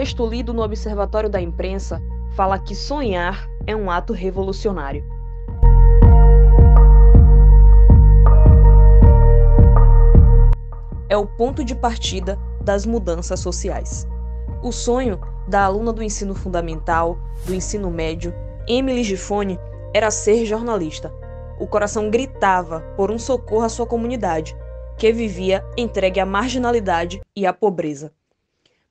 texto lido no Observatório da Imprensa fala que sonhar é um ato revolucionário. É o ponto de partida das mudanças sociais. O sonho da aluna do ensino fundamental, do ensino médio, Emily Gifone, era ser jornalista. O coração gritava por um socorro à sua comunidade, que vivia entregue à marginalidade e à pobreza.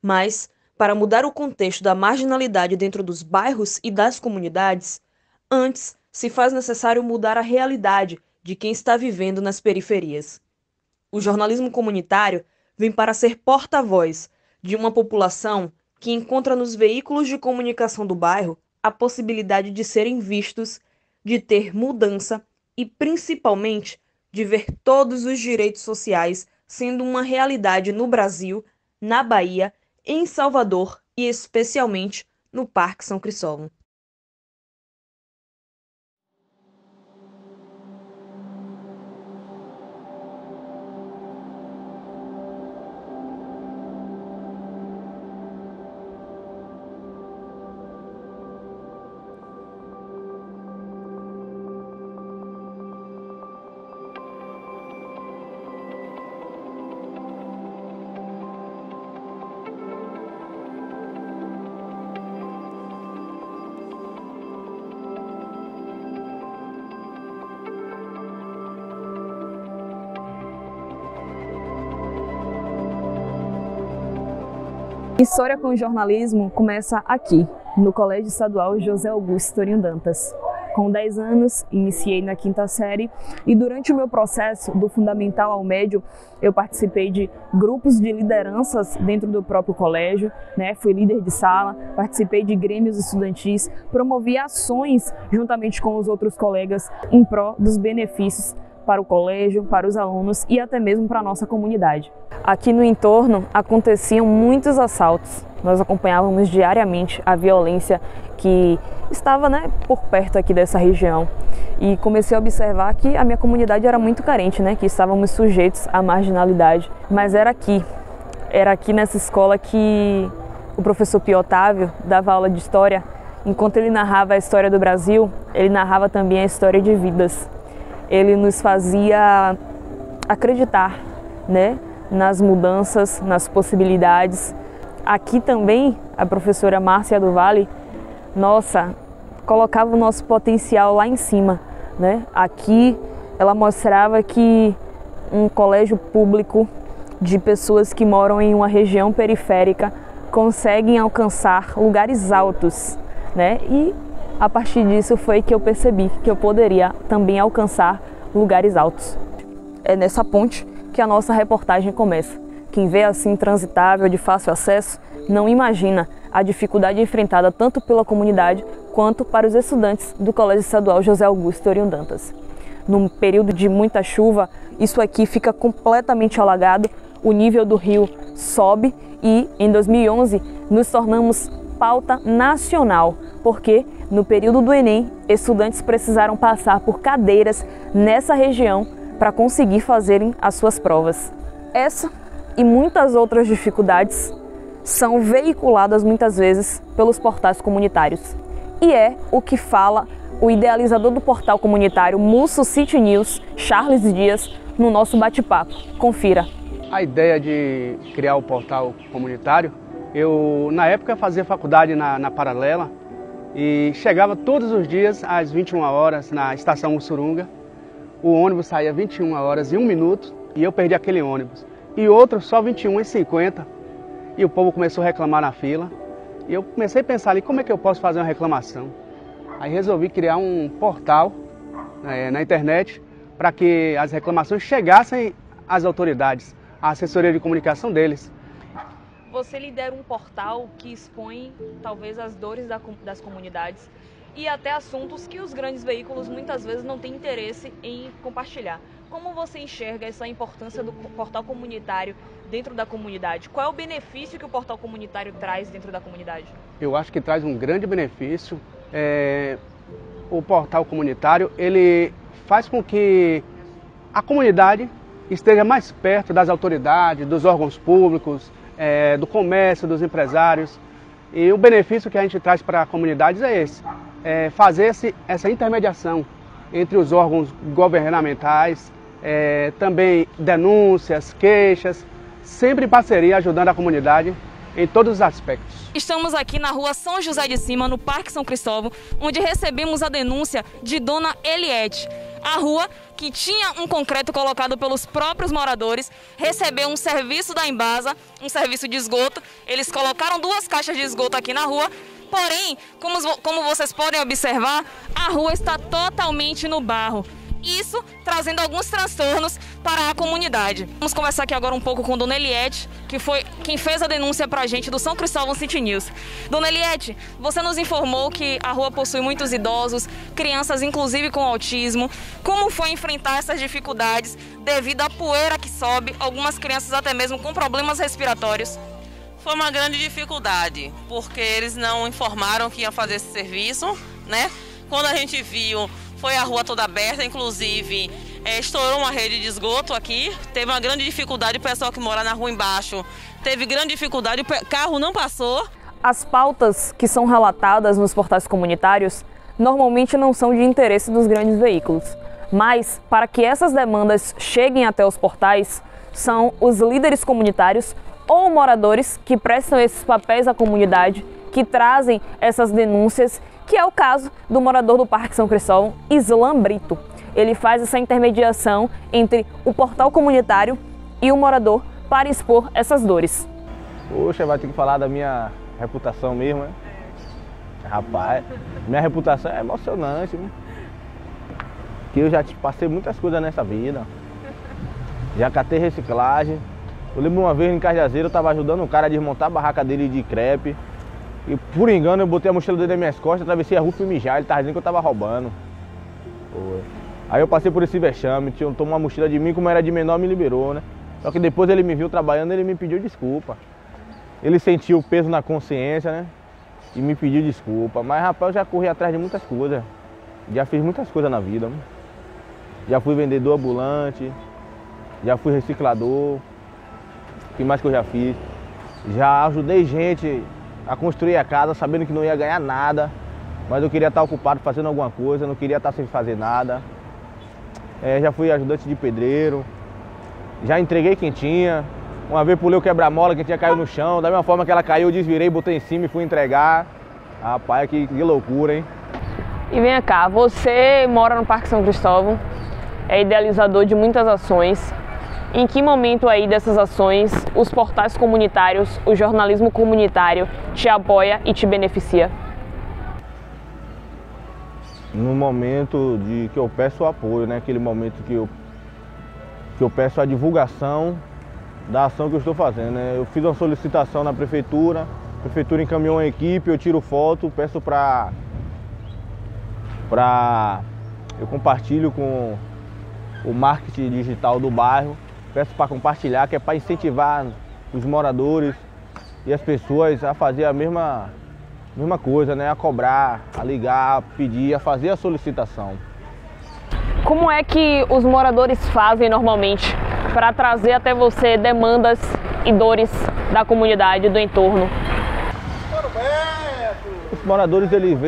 Mas, para mudar o contexto da marginalidade dentro dos bairros e das comunidades, antes se faz necessário mudar a realidade de quem está vivendo nas periferias. O jornalismo comunitário vem para ser porta-voz de uma população que encontra nos veículos de comunicação do bairro a possibilidade de serem vistos, de ter mudança e, principalmente, de ver todos os direitos sociais sendo uma realidade no Brasil, na Bahia, em Salvador e especialmente no Parque São Cristóvão. História com o jornalismo começa aqui, no Colégio Estadual José Augusto Torinho Dantas. Com 10 anos, iniciei na 5ª série e durante o meu processo do fundamental ao médio, eu participei de grupos de lideranças dentro do próprio colégio, fui líder de sala, participei de grêmios estudantis, promovi ações juntamente com os outros colegas em prol dos benefícios para o colégio, para os alunos e até mesmo para a nossa comunidade. Aqui no entorno aconteciam muitos assaltos. Nós acompanhávamos diariamente a violência que estava por perto aqui dessa região. E comecei a observar que a minha comunidade era muito carente, que estávamos sujeitos à marginalidade. Mas era aqui nessa escola que o professor Pio Otávio dava aula de história. Enquanto ele narrava a história do Brasil, ele narrava também a história de vidas. Ele nos fazia acreditar, nas mudanças, nas possibilidades. Aqui também a professora Márcia do Vale, colocava o nosso potencial lá em cima, Aqui ela mostrava que um colégio público de pessoas que moram em uma região periférica conseguem alcançar lugares altos, E a partir disso foi que eu percebi que eu poderia também alcançar lugares altos. É nessa ponte que a nossa reportagem começa. Quem vê assim transitável, de fácil acesso, não imagina a dificuldade enfrentada tanto pela comunidade quanto para os estudantes do Colégio Estadual José Augusto Torinho Dantas. Num período de muita chuva, isso aqui fica completamente alagado, o nível do rio sobe e, em 2011, nos tornamos pauta nacional, porque no período do Enem, estudantes precisaram passar por cadeiras nessa região para conseguir fazerem as suas provas. Essa e muitas outras dificuldades são veiculadas muitas vezes pelos portais comunitários. E é o que fala o idealizador do portal comunitário Musso City News, Charles Dias, no nosso bate-papo. Confira. A ideia de criar o portal comunitário, eu na época fazia faculdade na Paralela e chegava todos os dias às 21 horas na estação Mussurunga. O ônibus saía 21 horas e 1 minuto e eu perdi aquele ônibus. E outro só 21h50 e o povo começou a reclamar na fila. E eu comecei a pensar ali, como é que eu posso fazer uma reclamação? Aí resolvi criar um portal na internet para que as reclamações chegassem às autoridades, à assessoria de comunicação deles. Você lidera um portal que expõe talvez as dores das comunidades e até assuntos que os grandes veículos muitas vezes não têm interesse em compartilhar. Como você enxerga essa importância do portal comunitário dentro da comunidade? Qual é o benefício que o portal comunitário traz dentro da comunidade? Eu acho que traz um grande benefício. O portal comunitário, ele faz com que a comunidade esteja mais perto das autoridades, dos órgãos públicos, do comércio, dos empresários, E o benefício que a gente traz para a comunidade é esse, fazer essa intermediação entre os órgãos governamentais, também denúncias, queixas, sempre em parceria, ajudando a comunidade em todos os aspectos. Estamos aqui na rua São José de Cima, no Parque São Cristóvão, onde recebemos a denúncia de Dona Eliette. A rua, que tinha um concreto colocado pelos próprios moradores, recebeu um serviço da Embasa, um serviço de esgoto. Eles colocaram 2 caixas de esgoto aqui na rua, porém, como vocês podem observar, a rua está totalmente no barro. Isso trazendo alguns transtornos para a comunidade. Vamos conversar aqui agora um pouco com Dona Eliette, que foi quem fez a denúncia para a gente do São Cristóvão City News. Dona Eliette, você nos informou que a rua possui muitos idosos, crianças inclusive com autismo. Como foi enfrentar essas dificuldades devido à poeira que sobe, algumas crianças até mesmo com problemas respiratórios? Foi uma grande dificuldade, porque eles não informaram que iam fazer esse serviço, né? Quando a gente viu, foi a rua toda aberta, inclusive estourou uma rede de esgoto aqui, teve uma grande dificuldade, o pessoal que mora na rua embaixo teve grande dificuldade, o carro não passou. As pautas que são relatadas nos portais comunitários normalmente não são de interesse dos grandes veículos, mas para que essas demandas cheguem até os portais, são os líderes comunitários ou moradores que prestam esses papéis à comunidade, que trazem essas denúncias, que é o caso do morador do Parque São Cristóvão, Islam Brito. Ele faz essa intermediação entre o portal comunitário e o morador para expor essas dores. Poxa, vai ter que falar da minha reputação mesmo, né? Rapaz, minha reputação é emocionante, né? Que eu já passei muitas coisas nessa vida. Já catei reciclagem. Eu lembro uma vez em Cajazeiro, eu estava ajudando um cara a desmontar a barraca dele de crepe. E por engano eu botei a mochila dele nas minhas costas, atravessei a rua e fui mijar, ele estava dizendo que eu estava roubando. Foi. Aí eu passei por esse vexame, tomou uma mochila de mim, como era de menor me liberou, né? Só que depois ele me viu trabalhando, ele me pediu desculpa. Ele sentiu o peso na consciência, né? E me pediu desculpa. Mas rapaz, eu já corri atrás de muitas coisas. Já fiz muitas coisas na vida, né? Já fui vendedor ambulante, já fui reciclador. O que mais que eu já fiz? Já ajudei gente a construir a casa sabendo que não ia ganhar nada, mas eu queria estar ocupado fazendo alguma coisa, não queria estar sem fazer nada. Já fui ajudante de pedreiro, já entreguei quentinha. Uma vez pulei o quebra-mola, que tinha caído no chão, da mesma forma que ela caiu, eu desvirei, botei em cima e fui entregar. Rapaz, que loucura, hein? E vem cá, você mora no Parque São Cristóvão, é idealizador de muitas ações. Em que momento aí dessas ações, os portais comunitários, o jornalismo comunitário te apoia e te beneficia? No momento que eu peço o apoio, né? Aquele momento que eu peço a divulgação da ação que eu estou fazendo, né? Eu fiz uma solicitação na prefeitura, a prefeitura encaminhou uma equipe, eu tiro foto, peço eu compartilho com o marketing digital do bairro. Peço para compartilhar, que é para incentivar os moradores e as pessoas a fazer a mesma coisa, né? A cobrar, a ligar, a pedir, a fazer a solicitação. Como é que os moradores fazem normalmente para trazer até você demandas e dores da comunidade, do entorno? Os moradores eles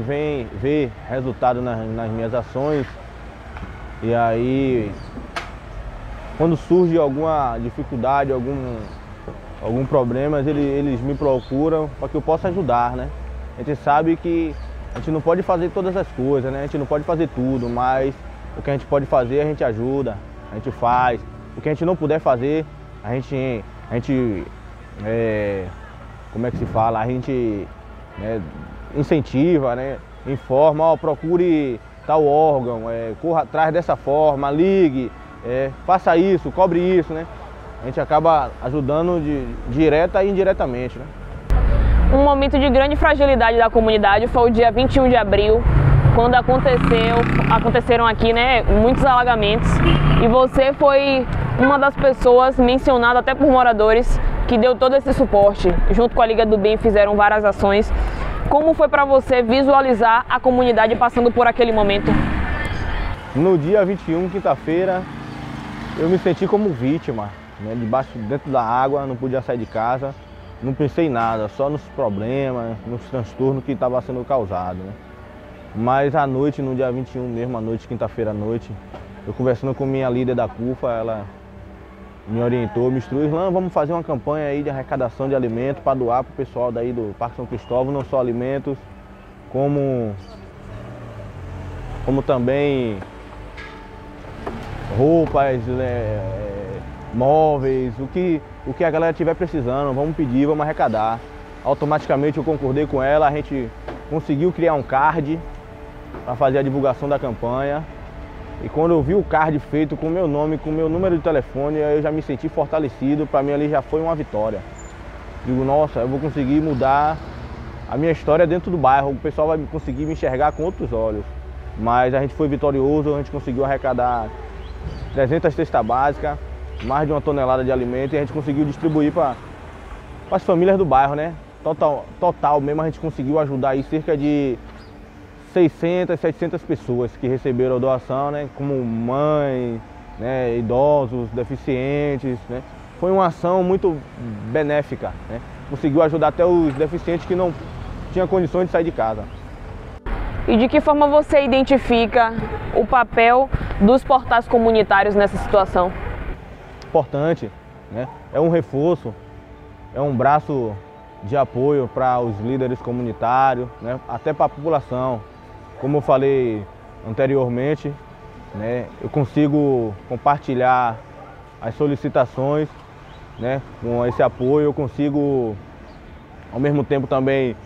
vêm ver resultado nas minhas ações, e aí quando surge alguma dificuldade, algum problema, eles me procuram para que eu possa ajudar, né? A gente sabe que a gente não pode fazer todas as coisas, né? A gente não pode fazer tudo, mas o que a gente pode fazer, a gente ajuda, a gente faz. O que a gente não puder fazer, a gente como é que se fala? A gente incentiva, né? Informa, procure tal órgão, corra atrás dessa forma, ligue. Faça isso, cobre isso, né? A gente acaba ajudando direta e indiretamente, né? Um momento de grande fragilidade da comunidade foi o dia 21 de abril, quando aconteceram aqui, né, muitos alagamentos, e você foi uma das pessoas mencionadas até por moradores que deu todo esse suporte. Junto com a Liga do Bem fizeram várias ações. Como foi para você visualizar a comunidade passando por aquele momento? No dia 21, quinta-feira, eu me senti como vítima, né? Dentro da água, não podia sair de casa. não pensei em nada, só nos problemas, nos transtornos que estava sendo causado, né? Mas à noite, no dia 21 mesmo, à noite, quinta-feira à noite, eu conversando com minha líder da CUFA, ela me orientou, me instruiu: Islan, vamos fazer uma campanha aí de arrecadação de alimentos para doar para o pessoal daí do Parque São Cristóvão, não só alimentos, como também roupas, móveis, o que a galera estiver precisando, vamos pedir, vamos arrecadar. Automaticamente eu concordei com ela, a gente conseguiu criar um card para fazer a divulgação da campanha. E quando eu vi o card feito com o meu nome, com o meu número de telefone, eu já me senti fortalecido. Para mim ali já foi uma vitória. Digo, nossa, eu vou conseguir mudar a minha história dentro do bairro, o pessoal vai conseguir me enxergar com outros olhos. Mas a gente foi vitorioso, a gente conseguiu arrecadar 300 cestas básicas, mais de 1 tonelada de alimento, e a gente conseguiu distribuir para as famílias do bairro, né? Total mesmo, a gente conseguiu ajudar aí cerca de 600, 700 pessoas que receberam a doação, né? Como mães, né? Idosos, deficientes, né? Foi uma ação muito benéfica, né? Conseguiu ajudar até os deficientes que não tinham condições de sair de casa. E de que forma você identifica o papel dos portais comunitários nessa situação? Importante, né? É um reforço, é um braço de apoio para os líderes comunitários, né? Até para a população. Como eu falei anteriormente, né? Eu consigo compartilhar as solicitações, né? Com esse apoio eu consigo, ao mesmo tempo, também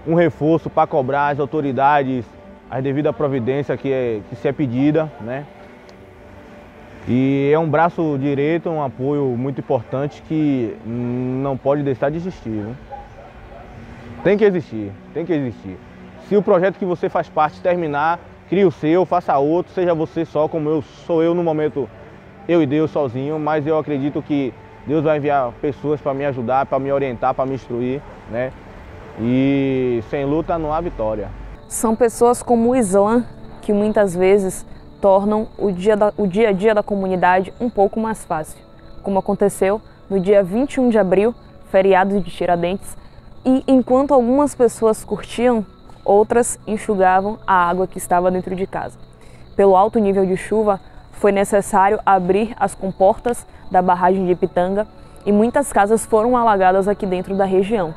um reforço para cobrar as autoridades a devida providência que se é pedida, né? E é um braço direito, um apoio muito importante que não pode deixar de existir, né? Tem que existir, tem que existir. Se o projeto que você faz parte terminar, crie o seu, faça outro, seja você só, como sou eu no momento, eu e Deus sozinho, mas eu acredito que Deus vai enviar pessoas para me ajudar, para me orientar, para me instruir, né? E sem luta não há vitória. São pessoas como o Islan que muitas vezes tornam o dia a dia da comunidade um pouco mais fácil, como aconteceu no dia 21 de abril, feriado de Tiradentes, e enquanto algumas pessoas curtiam, outras enxugavam a água que estava dentro de casa. Pelo alto nível de chuva, foi necessário abrir as comportas da barragem de Pitanga e muitas casas foram alagadas aqui dentro da região.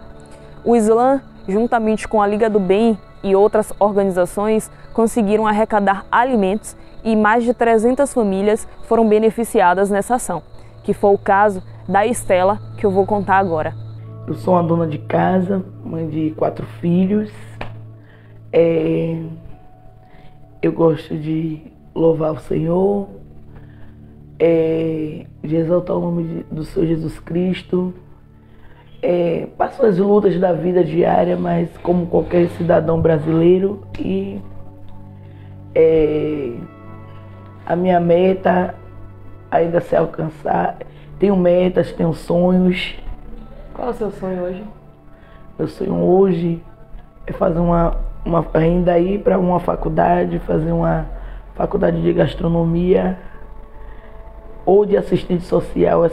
O Islan, juntamente com a Liga do Bem e outras organizações, conseguiram arrecadar alimentos e mais de 300 famílias foram beneficiadas nessa ação, que foi o caso da Estela, que eu vou contar agora. Eu sou uma dona de casa, mãe de 4 filhos. Eu gosto de louvar o Senhor, de exaltar o nome do Senhor Jesus Cristo. Passo as lutas da vida diária, mas como qualquer cidadão brasileiro, e a minha meta ainda se alcançar. Tenho metas, tenho sonhos. Qual é o seu sonho hoje? Meu sonho hoje é fazer ainda ir para uma faculdade, fazer uma faculdade de gastronomia ou de assistente social.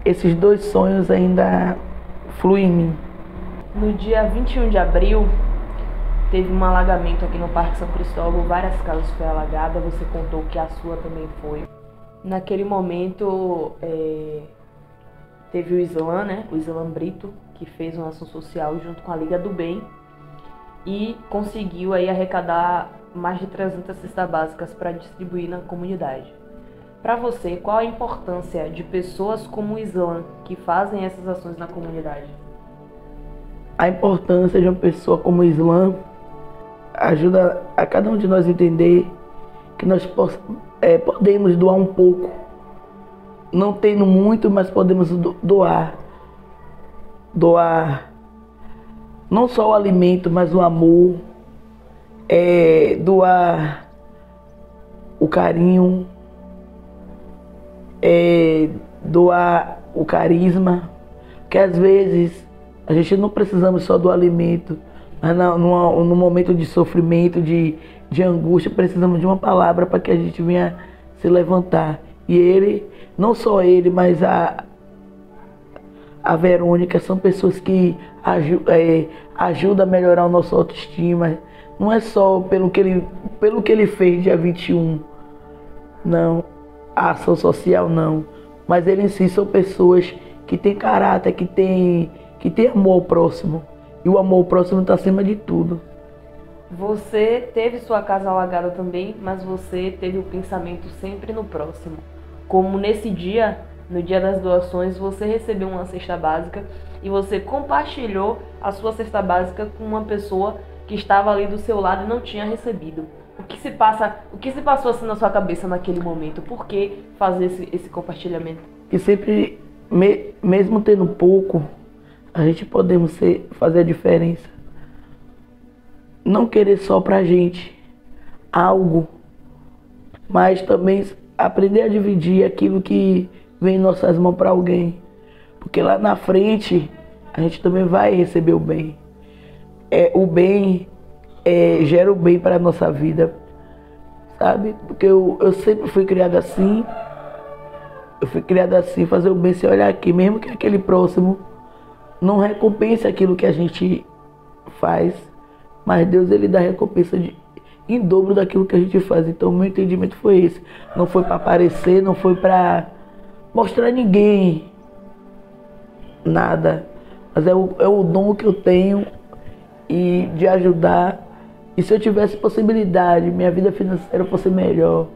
Esses dois sonhos ainda fluem em mim. No dia 21 de abril, teve um alagamento aqui no Parque São Cristóvão, várias casas foram alagadas, você contou que a sua também foi. Naquele momento, teve o Islan, né? O Islan Brito, que fez uma ação social junto com a Liga do Bem e conseguiu aí arrecadar mais de 300 cestas básicas para distribuir na comunidade. Para você, qual a importância de pessoas como o Islan que fazem essas ações na comunidade? A importância de uma pessoa como o Islan ajuda a cada um de nós entender que nós podemos doar um pouco. Não tendo muito, mas podemos doar. Doar não só o alimento, mas o amor. Doar o carinho. Doar o carisma. Porque às vezes a gente não precisamos só do alimento, mas no momento de sofrimento, de angústia, precisamos de uma palavra para que a gente venha se levantar. E ele, não só ele, mas a Verônica, são pessoas que ajudam a melhorar o nosso autoestima. Não é só pelo que ele fez dia 21, não, a ação social não, mas ele em si são pessoas que têm caráter, que têm amor ao próximo. E o amor ao próximo está acima de tudo. Você teve sua casa alagada também, mas você teve o pensamento sempre no próximo. Como nesse dia, no dia das doações, você recebeu uma cesta básica e você compartilhou a sua cesta básica com uma pessoa que estava ali do seu lado e não tinha recebido. O que se passou assim na sua cabeça naquele momento? Por que fazer esse compartilhamento? E sempre, mesmo tendo pouco, a gente podemos fazer a diferença. Não querer só pra gente algo, mas também aprender a dividir aquilo que vem em nossas mãos para alguém. Porque lá na frente a gente também vai receber o bem. O bem gera o bem para a nossa vida, sabe? Porque eu sempre fui criado assim. Eu fui criado assim, fazer o bem sem olhar aqui, mesmo que aquele próximo não recompense aquilo que a gente faz, mas Deus ele dá recompensa em dobro daquilo que a gente faz. Então o meu entendimento foi esse. Não foi para aparecer, não foi para mostrar a ninguém nada, mas é o dom que eu tenho e de ajudar. E se eu tivesse possibilidade, minha vida financeira fosse melhor,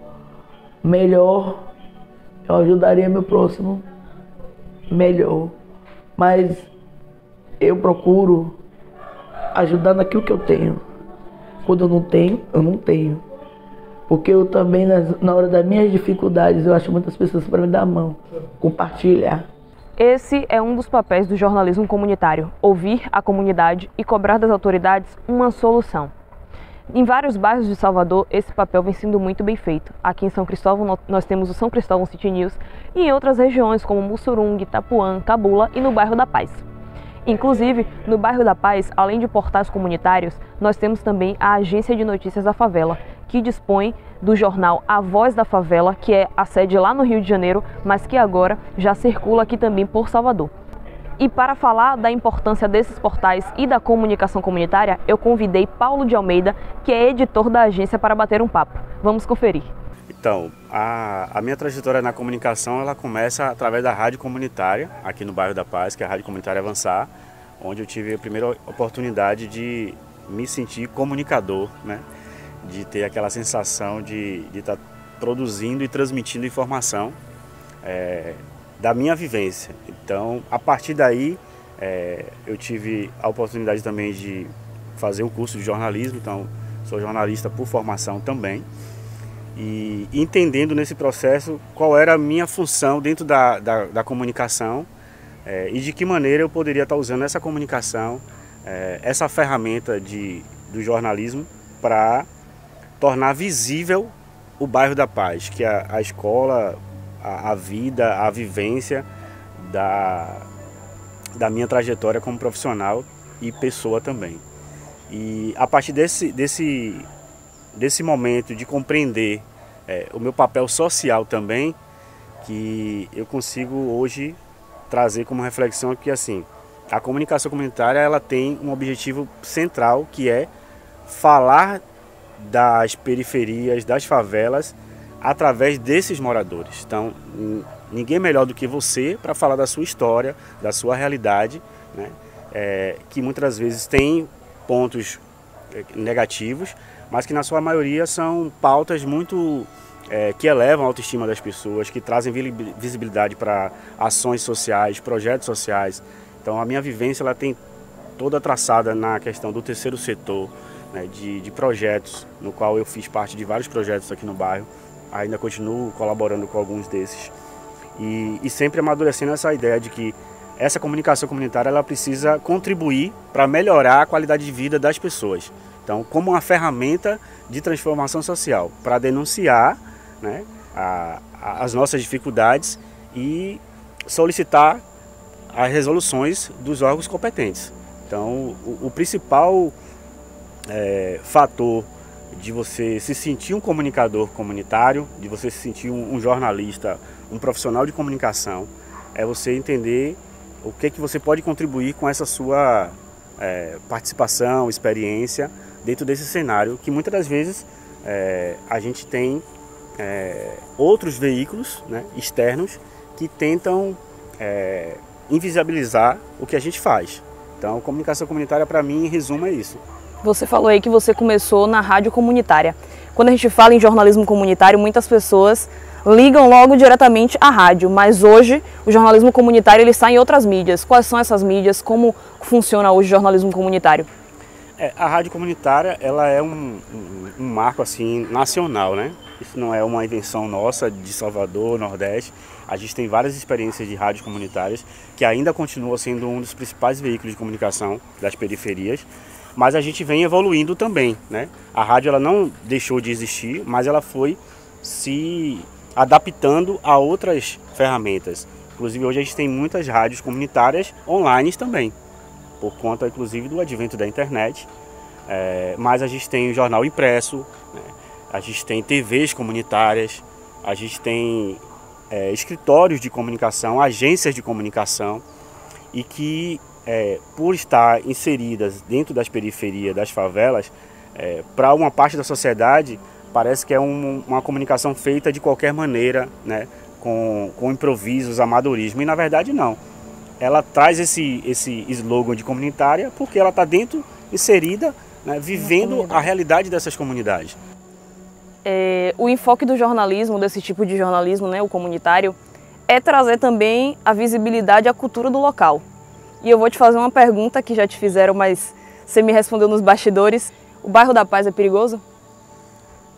eu ajudaria meu próximo melhor. Mas eu procuro ajudar naquilo que eu tenho. Quando eu não tenho, eu não tenho. Porque eu também, na hora das minhas dificuldades, eu acho muitas pessoas para me dar a mão, compartilhar. Esse é um dos papéis do jornalismo comunitário: ouvir a comunidade e cobrar das autoridades uma solução. Em vários bairros de Salvador, esse papel vem sendo muito bem feito. Aqui em São Cristóvão, nós temos o São Cristóvão City News, e em outras regiões como Mussurunga, Itapuã, Cabula e no bairro da Paz. Inclusive, no bairro da Paz, além de portais comunitários, nós temos também a Agência de Notícias da Favela, que dispõe do jornal A Voz da Favela, que é a sede lá no Rio de Janeiro, mas que agora já circula aqui também por Salvador. E para falar da importância desses portais e da comunicação comunitária, eu convidei Paulo de Almeida, que é editor da agência, para bater um papo. Vamos conferir. Então, a minha trajetória na comunicação ela começa através da rádio comunitária, aqui no bairro da Paz, que é a Rádio Comunitária Avançar, onde eu tive a primeira oportunidade de me sentir comunicador, né? De ter aquela sensação de estar produzindo e transmitindo informação da minha vivência. Então, a partir daí, eu tive a oportunidade também de fazer um curso de jornalismo, então sou jornalista por formação também. E entendendo nesse processo qual era a minha função dentro da comunicação e de que maneira eu poderia estar usando essa comunicação, essa ferramenta do jornalismo para tornar visível o bairro da Paz, que é a escola, a vida, a vivência da minha trajetória como profissional e pessoa também. E a partir desse momento de compreender o meu papel social também, que eu consigo hoje trazer como reflexão que assim, a comunicação comunitária ela tem um objetivo central, que é falar das periferias, das favelas, através desses moradores. Então, ninguém melhor do que você para falar da sua história, da sua realidade, né? Que muitas vezes tem pontos negativos, mas que na sua maioria são pautas muito que elevam a autoestima das pessoas, que trazem visibilidade para ações sociais, projetos sociais. Então a minha vivência ela tem toda traçada na questão do terceiro setor, né, de projetos, no qual eu fiz parte de vários projetos aqui no bairro, ainda continuo colaborando com alguns desses e sempre amadurecendo essa ideia de que essa comunicação comunitária ela precisa contribuir para melhorar a qualidade de vida das pessoas. Então, como uma ferramenta de transformação social, para denunciar, né, as nossas dificuldades e solicitar as resoluções dos órgãos competentes. Então, o principal fator de você se sentir um comunicador comunitário, de você se sentir um jornalista, um profissional de comunicação, é você entender o que você pode contribuir com essa sua participação, experiência dentro desse cenário que muitas das vezes a gente tem outros veículos, né, externos que tentam invisibilizar o que a gente faz. Então, comunicação comunitária, para mim, em resumo, é isso. Você falou aí que você começou na rádio comunitária. Quando a gente fala em jornalismo comunitário, muitas pessoas ligam logo diretamente à rádio, mas hoje o jornalismo comunitário ele está em outras mídias. Quais são essas mídias? Como funciona hoje o jornalismo comunitário? A rádio comunitária ela é um marco assim, nacional, né? Isso não é uma invenção nossa de Salvador, Nordeste. A gente tem várias experiências de rádios comunitárias que ainda continua sendo um dos principais veículos de comunicação das periferias, mas a gente vem evoluindo também, né? A rádio ela não deixou de existir, mas ela foi se adaptando a outras ferramentas. Inclusive hoje a gente tem muitas rádios comunitárias online também, por conta inclusive do advento da internet, mas a gente tem o jornal impresso, né? A gente tem TVs comunitárias, a gente tem escritórios de comunicação, agências de comunicação, e que por estar inseridas dentro das periferias, das favelas, para uma parte da sociedade parece que é uma comunicação feita de qualquer maneira, né? Com improvisos, amadorismo, e na verdade não. Ela traz esse slogan de comunitária porque ela está dentro, inserida, né, vivendo a realidade dessas comunidades. O enfoque do jornalismo, desse tipo de jornalismo, né, o comunitário, é trazer também a visibilidade à cultura do local. E eu vou te fazer uma pergunta que já te fizeram, mas você me respondeu nos bastidores. O bairro da Paz é perigoso?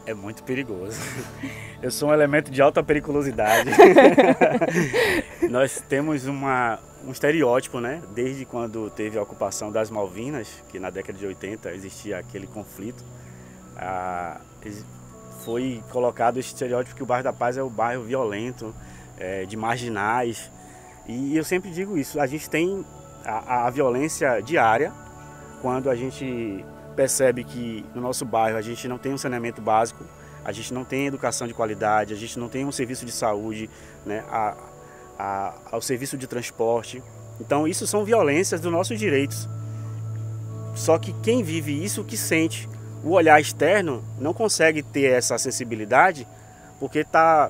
É muito perigoso. Eu sou um elemento de alta periculosidade. Nós temos um estereótipo, né? Desde quando teve a ocupação das Malvinas, que na década de 80 existia aquele conflito, foi colocado esse estereótipo que o bairro da Paz é o bairro violento, de marginais. E eu sempre digo isso, a gente tem a violência diária, quando a gente percebe que no nosso bairro a gente não tem um saneamento básico, a gente não tem educação de qualidade, a gente não tem um serviço de saúde, né, ao serviço de transporte. Então isso são violências dos nossos direitos. Só que quem vive isso que sente. O olhar externo não consegue ter essa sensibilidade porque está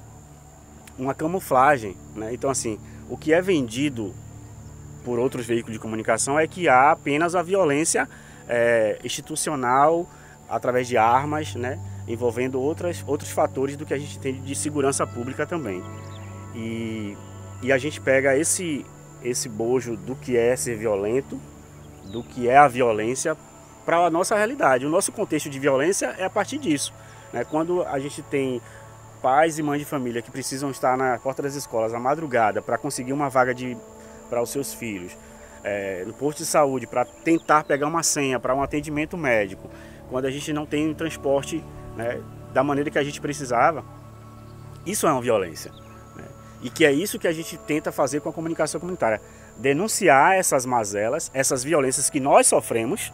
uma camuflagem, né? Então assim, o que é vendido por outros veículos de comunicação é que há apenas a violência institucional através de armas, né? Envolvendo outros fatores do que a gente tem de segurança pública também. E a gente pega esse bojo do que é ser violento, do que é a violência, para a nossa realidade. O nosso contexto de violência é a partir disso, né? Quando a gente tem pais e mães de família que precisam estar na porta das escolas à madrugada para conseguir uma vaga para os seus filhos, no posto de saúde para tentar pegar uma senha para um atendimento médico, quando a gente não tem transporte, né, da maneira que a gente precisava, isso é uma violência, né? E que é isso que a gente tenta fazer com a comunicação comunitária, denunciar essas mazelas, essas violências que nós sofremos,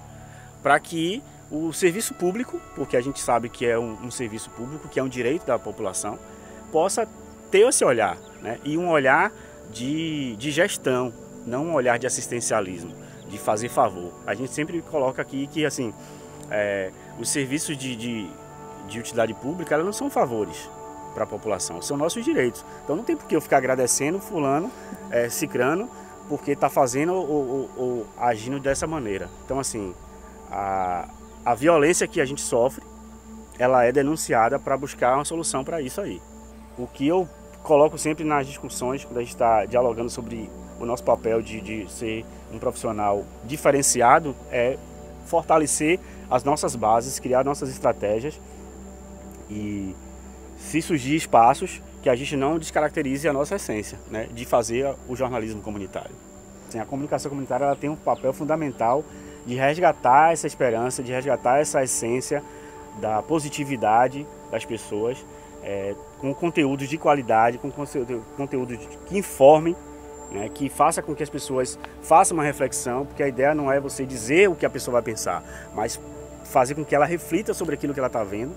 para que o serviço público, porque a gente sabe que é um serviço público, que é um direito da população, possa ter esse olhar, né? E um olhar de gestão, não um olhar de assistencialismo, de fazer favor. A gente sempre coloca aqui que assim, os serviços de utilidade pública elas não são favores para a população, são nossos direitos. Então não tem por que eu ficar agradecendo fulano, cicrano, porque está fazendo ou agindo dessa maneira. Então assim, a violência que a gente sofre, ela é denunciada para buscar uma solução para isso aí. O que eu coloco sempre nas discussões, quando a gente está dialogando sobre o nosso papel de ser um profissional diferenciado, é fortalecer as nossas bases, criar nossas estratégias e se surgir espaços que a gente não descaracterize a nossa essência, né, de fazer o jornalismo comunitário. Assim, a comunicação comunitária ela tem um papel fundamental de resgatar essa esperança, de resgatar essa essência da positividade das pessoas, com conteúdos de qualidade, com conteúdos que informem, né, que faça com que as pessoas façam uma reflexão, porque a ideia não é você dizer o que a pessoa vai pensar, mas fazer com que ela reflita sobre aquilo que ela está vendo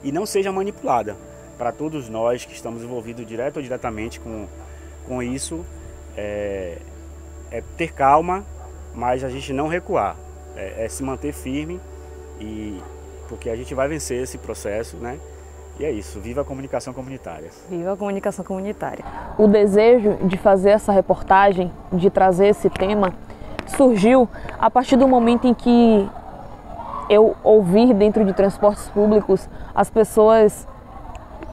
e não seja manipulada. Para todos nós que estamos envolvidos direto ou diretamente com isso, é ter calma, mas a gente não recuar, é se manter firme, porque a gente vai vencer esse processo, né? E é isso, viva a comunicação comunitária. Viva a comunicação comunitária. O desejo de fazer essa reportagem, de trazer esse tema, surgiu a partir do momento em que eu ouvi dentro de transportes públicos as pessoas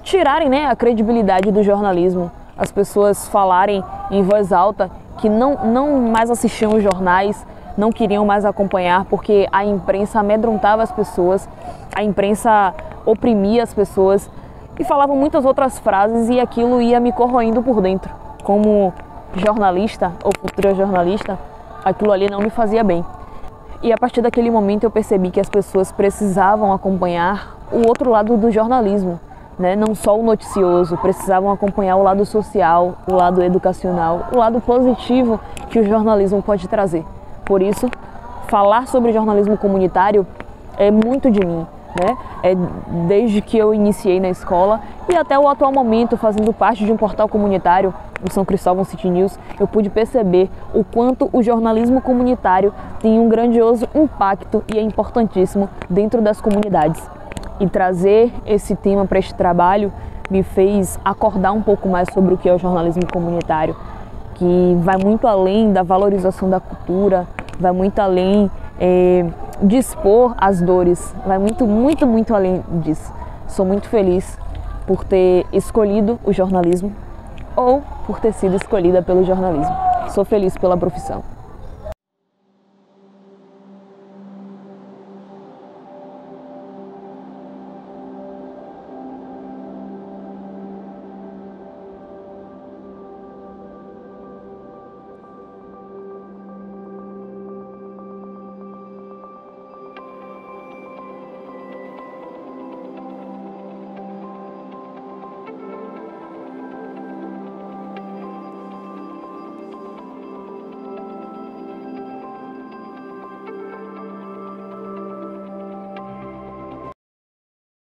tirarem, né, a credibilidade do jornalismo, as pessoas falarem em voz alta que não mais assistiam os jornais, não queriam mais acompanhar porque a imprensa amedrontava as pessoas, a imprensa oprimia as pessoas e falavam muitas outras frases e aquilo ia me corroendo por dentro. Como jornalista ou futura jornalista, aquilo ali não me fazia bem. E a partir daquele momento eu percebi que as pessoas precisavam acompanhar o outro lado do jornalismo, né? Não só o noticioso, precisavam acompanhar o lado social, o lado educacional, o lado positivo que o jornalismo pode trazer. Por isso, falar sobre jornalismo comunitário é muito de mim, né? Desde que eu iniciei na escola e até o atual momento, fazendo parte de um portal comunitário, o São Cristóvão City News, eu pude perceber o quanto o jornalismo comunitário tem um grandioso impacto e é importantíssimo dentro das comunidades. E trazer esse tema para este trabalho me fez acordar um pouco mais sobre o que é o jornalismo comunitário, que vai muito além da valorização da cultura, vai muito além de expor as dores, vai muito além disso. Sou muito feliz por ter escolhido o jornalismo ou por ter sido escolhida pelo jornalismo. Sou feliz pela profissão.